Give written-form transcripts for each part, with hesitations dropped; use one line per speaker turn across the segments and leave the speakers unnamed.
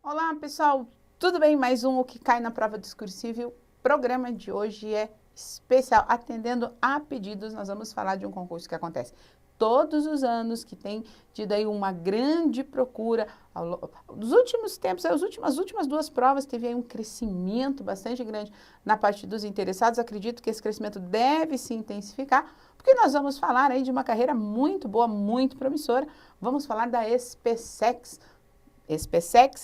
Olá, pessoal, tudo bem? Mais um O que cai na prova discursiva. E o programa de hoje é especial, atendendo a pedidos. Nós vamos falar de um concurso que acontece todos os anos, que tem tido aí uma grande procura. Nos últimos tempos, as últimas duas provas teve aí um crescimento bastante grande na parte dos interessados. Acredito que esse crescimento deve se intensificar, porque nós vamos falar aí de uma carreira muito boa, muito promissora. Vamos falar da SPSEX,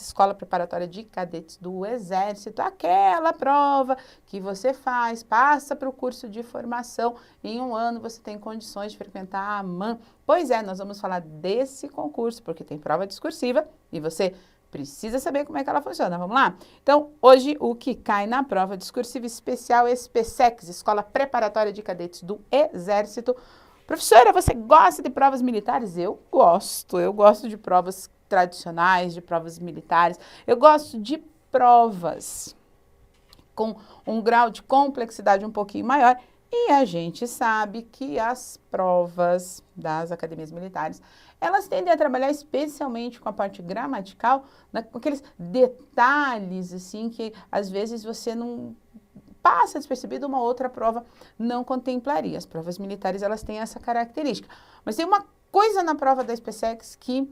Escola Preparatória de Cadetes do Exército, aquela prova que você faz, passa para o curso de formação, em um ano você tem condições de frequentar a AMAN. Pois é, nós vamos falar desse concurso, porque tem prova discursiva e você precisa saber como é que ela funciona. Vamos lá? Então, hoje o que cai na prova discursiva especial SPSEX, Escola Preparatória de Cadetes do Exército. Professora, você gosta de provas militares? Eu gosto de provas tradicionais, de provas militares. Eu gosto de provas com um grau de complexidade um pouquinho maior. E a gente sabe que as provas das academias militares, elas tendem a trabalhar especialmente com a parte gramatical, né, com aqueles detalhes, assim, que às vezes você não passa despercebido, uma outra prova não contemplaria. As provas militares, elas têm essa característica. Mas tem uma coisa na prova da SPSEX que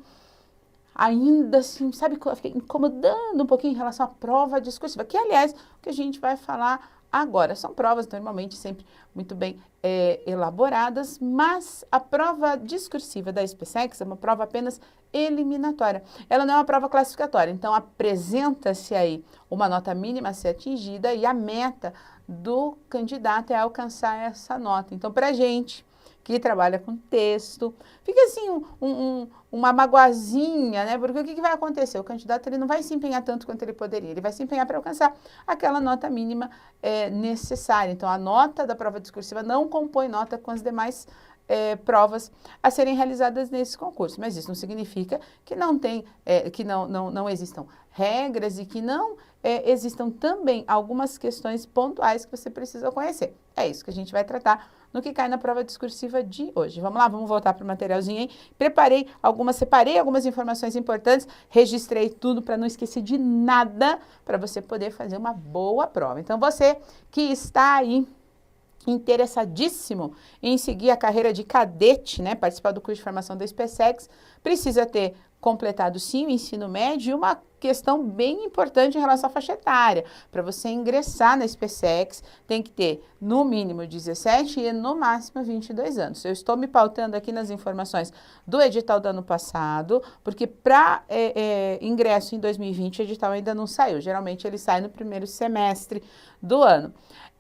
ainda assim, sabe, fiquei incomodando um pouquinho em relação à prova discursiva, que, aliás, o que a gente vai falar agora. São provas normalmente sempre muito bem elaboradas, mas a prova discursiva da SPSEX é uma prova apenas eliminatória. Ela não é uma prova classificatória, então apresenta-se aí uma nota mínima a ser atingida e a meta do candidato é alcançar essa nota. Então, para a gente que trabalha com texto, fica assim uma magoazinha, né? Porque o que vai acontecer? O candidato ele não vai se empenhar tanto quanto ele poderia, ele vai se empenhar para alcançar aquela nota mínima necessária. Então, a nota da prova discursiva não compõe nota com as demais provas a serem realizadas nesse concurso. Mas isso não significa que não tem, que não existam regras e que não existam também algumas questões pontuais que você precisa conhecer. É isso que a gente vai tratar no que cai na prova discursiva de hoje. Vamos lá, vamos voltar para o materialzinho aí. Separei algumas informações importantes, registrei tudo para não esquecer de nada, para você poder fazer uma boa prova. Então, você que está aí interessadíssimo em seguir a carreira de cadete, né, participar do curso de formação da SPSEX, precisa ter completado sim o ensino médio e uma questão bem importante em relação à faixa etária. Para você ingressar na SPSEX, tem que ter no mínimo 17 e no máximo 22 anos. Eu estou me pautando aqui nas informações do edital do ano passado, porque para ingresso em 2020 o edital ainda não saiu. Geralmente ele sai no primeiro semestre do ano.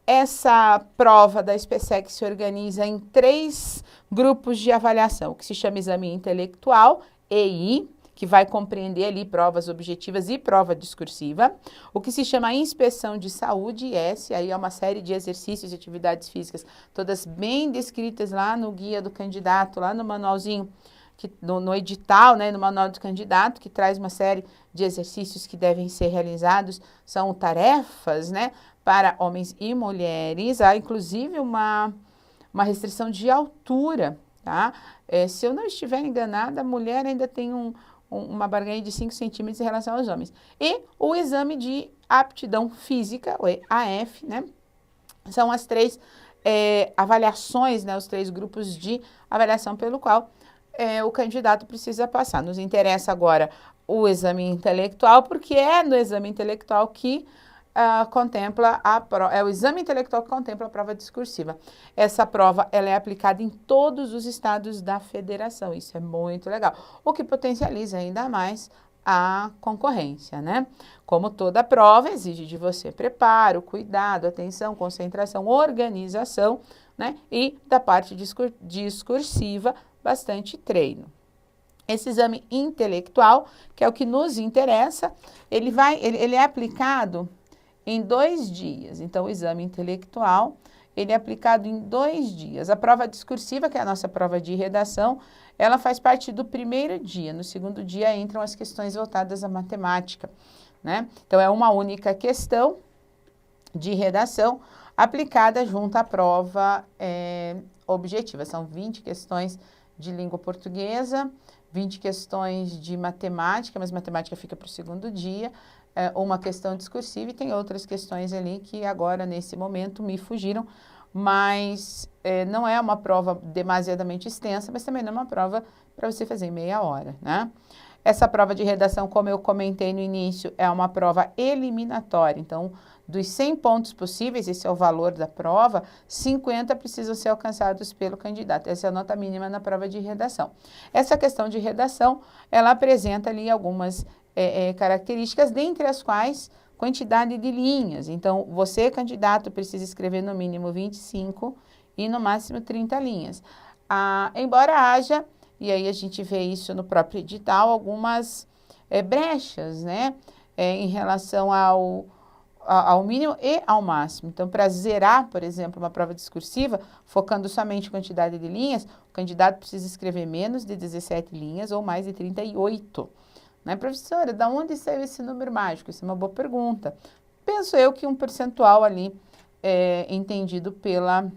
Essa prova da SPSEX se organiza em 3 grupos de avaliação, o que se chama exame intelectual, EI, que vai compreender ali provas objetivas e prova discursiva, o que se chama inspeção de saúde, S, aí é uma série de exercícios e atividades físicas, todas bem descritas lá no guia do candidato, lá no manualzinho, no edital, né, no manual do candidato, que traz uma série de exercícios que devem ser realizados, são tarefas, né, para homens e mulheres. Há, inclusive, uma restrição de altura, tá? Se eu não estiver enganada, a mulher ainda tem uma barganha de 5 centímetros em relação aos homens. E o exame de aptidão física, o EAF, né? São as 3 avaliações, né, os 3 grupos de avaliação pelo qual o candidato precisa passar. Nos interessa agora o exame intelectual, porque é no exame intelectual que contempla é o exame intelectual que contempla a prova discursiva. Essa prova ela é aplicada em todos os estados da federação, isso é muito legal, o que potencializa ainda mais a concorrência, né? Como toda prova, exige de você preparo, cuidado, atenção, concentração, organização, né? E da parte discursiva, bastante treino. Esse exame intelectual, que é o que nos interessa, ele é aplicado em 2 dias. Então, o exame intelectual, ele é aplicado em 2 dias. A prova discursiva, que é a nossa prova de redação, ela faz parte do primeiro dia. No segundo dia entram as questões voltadas à matemática, né? Então, é uma única questão de redação aplicada junto à prova objetiva. São 20 questões de língua portuguesa, 20 questões de matemática, mas matemática fica para o segundo dia, uma questão discursiva e tem outras questões ali que agora, nesse momento, me fugiram, mas não é uma prova demasiadamente extensa, mas também não é uma prova para você fazer em meia hora, né? Essa prova de redação, como eu comentei no início, é uma prova eliminatória. Então, dos 100 pontos possíveis, esse é o valor da prova, 50 precisam ser alcançados pelo candidato. Essa é a nota mínima na prova de redação. Essa questão de redação, ela apresenta ali algumas características, dentre as quais quantidade de linhas. Então, você, candidato, precisa escrever no mínimo 25 e no máximo 30 linhas. Embora haja, e aí a gente vê isso no próprio edital, algumas brechas, né, em relação ao mínimo e ao máximo. Então, para zerar, por exemplo, uma prova discursiva, focando somente em quantidade de linhas, o candidato precisa escrever menos de 17 linhas ou mais de 38. Né, professora, da onde saiu esse número mágico? Isso é uma boa pergunta. Penso eu que um percentual ali entendido pela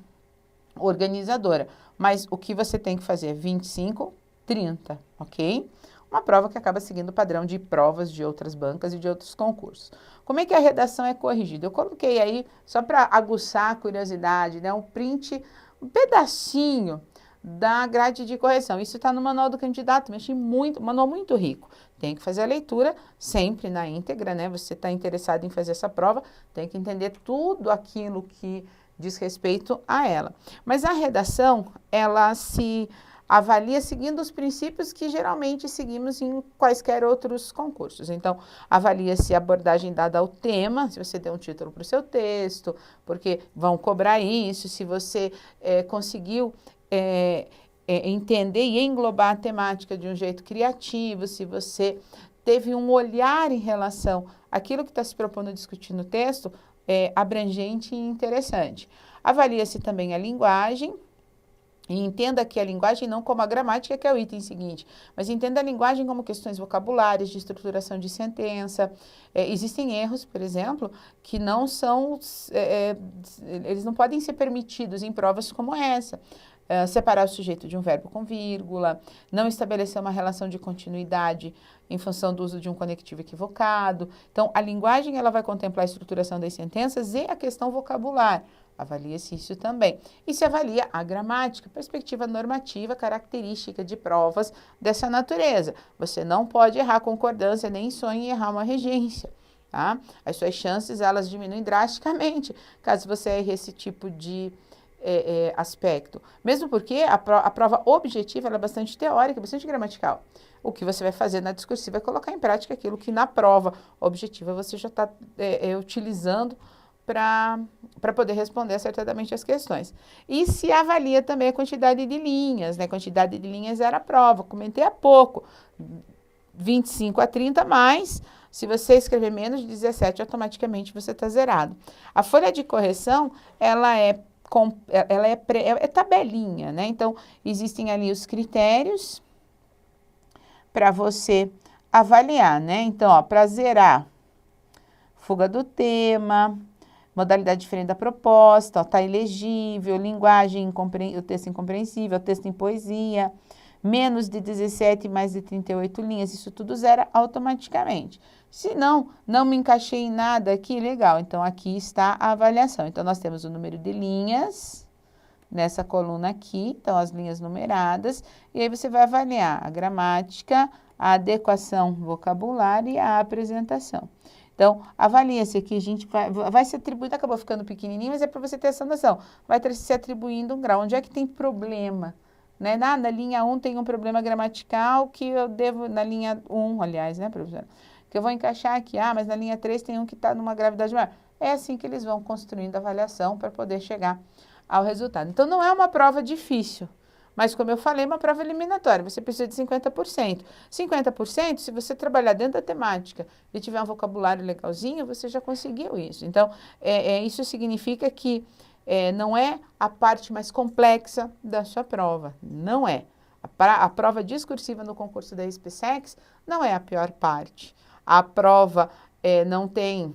organizadora. Mas o que você tem que fazer é 25, 30, ok? Uma prova que acaba seguindo o padrão de provas de outras bancas e de outros concursos. Como é que a redação é corrigida? Eu coloquei aí, só para aguçar a curiosidade, né, um print, um pedacinho da grade de correção. Isso está no manual do candidato, achei muito, manual muito rico. Tem que fazer a leitura sempre na íntegra, né? Você está interessado em fazer essa prova, tem que entender tudo aquilo que diz respeito a ela. Mas a redação, ela se avalia seguindo os princípios que geralmente seguimos em quaisquer outros concursos. Então, avalia-se a abordagem dada ao tema, se você deu um título para o seu texto, porque vão cobrar isso, se você conseguiu entender e englobar a temática de um jeito criativo, se você teve um olhar em relação àquilo que está se propondo discutir no texto, abrangente e interessante. Avalia-se também a linguagem, e entenda que a linguagem não como a gramática, que é o item seguinte, mas entenda a linguagem como questões vocabulárias, de estruturação de sentença. Existem erros, por exemplo, que não são, eles não podem ser permitidos em provas como essa. Separar o sujeito de um verbo com vírgula, não estabelecer uma relação de continuidade em função do uso de um conectivo equivocado. Então, a linguagem ela vai contemplar a estruturação das sentenças e a questão vocabular. Avalia-se isso também. E se avalia a gramática, perspectiva normativa, característica de provas dessa natureza. Você não pode errar concordância, nem sonhe em errar uma regência. Tá? As suas chances, elas diminuem drasticamente, caso você erre esse tipo de aspecto. Mesmo porque a prova objetiva ela é bastante teórica, bastante gramatical. O que você vai fazer na discursiva é colocar em prática aquilo que na prova objetiva você já está utilizando para poder responder acertadamente as questões. E se avalia também a quantidade de linhas, né? Quantidade de linhas era a prova, comentei há pouco, 25 a 30 mais, se você escrever menos de 17, automaticamente você está zerado. A folha de correção, ela é tabelinha, né? Então, existem ali os critérios para você avaliar, né? Então, ó, para zerar, fuga do tema, modalidade diferente da proposta, ó, tá ilegível, linguagem, o texto incompreensível, texto em poesia, menos de 17 mais de 38 linhas, isso tudo zera automaticamente. Se não me encaixei em nada aqui, legal, então aqui está a avaliação. Então, nós temos o número de linhas nessa coluna aqui, então as linhas numeradas, e aí você vai avaliar a gramática, a adequação vocabular e a apresentação. Então, avalia-se aqui, a gente vai se atribuindo, acabou ficando pequenininho, mas é para você ter essa noção, vai se atribuindo um grau. Onde é que tem problema? Né? Na linha 1 tem um problema gramatical que eu devo, na linha 1, aliás, né, professora? Que eu vou encaixar aqui, mas na linha 3 tem um que está numa gravidade maior. É assim que eles vão construindo a avaliação para poder chegar ao resultado. Então, não é uma prova difícil, mas como eu falei, é uma prova eliminatória, você precisa de 50%. 50%, se você trabalhar dentro da temática e tiver um vocabulário legalzinho, você já conseguiu isso. Então, isso significa que não é a parte mais complexa da sua prova, não é. A prova discursiva no concurso da SPSEC não é a pior parte. A prova não tem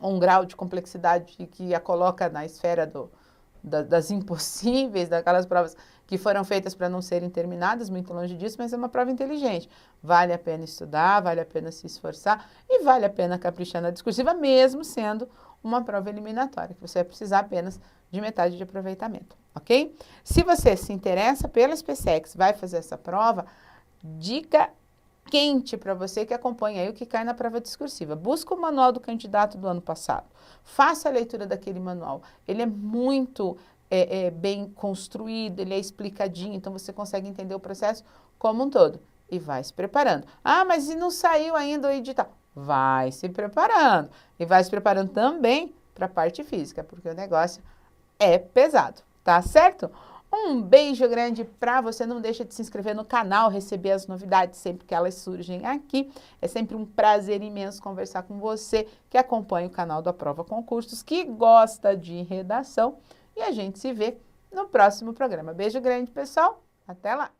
um grau de complexidade que a coloca na esfera das impossíveis, daquelas provas que foram feitas para não serem terminadas, muito longe disso, mas é uma prova inteligente. Vale a pena estudar, vale a pena se esforçar e vale a pena caprichar na discursiva, mesmo sendo uma prova eliminatória, que você vai precisar apenas de metade de aproveitamento, ok? Se você se interessa pela SpaceX, vai fazer essa prova, dica quente para você que acompanha aí o que cai na prova discursiva. Busca o manual do candidato do ano passado. Faça a leitura daquele manual. Ele é muito bem construído, ele é explicadinho, então você consegue entender o processo como um todo. E vai se preparando. Ah, mas e não saiu ainda o edital? Vai se preparando. E vai se preparando também para a parte física, porque o negócio é pesado, tá certo? Um beijo grande para você, não deixa de se inscrever no canal, receber as novidades sempre que elas surgem aqui. É sempre um prazer imenso conversar com você que acompanha o canal do Aprova Concursos, que gosta de redação. E a gente se vê no próximo programa. Beijo grande, pessoal. Até lá!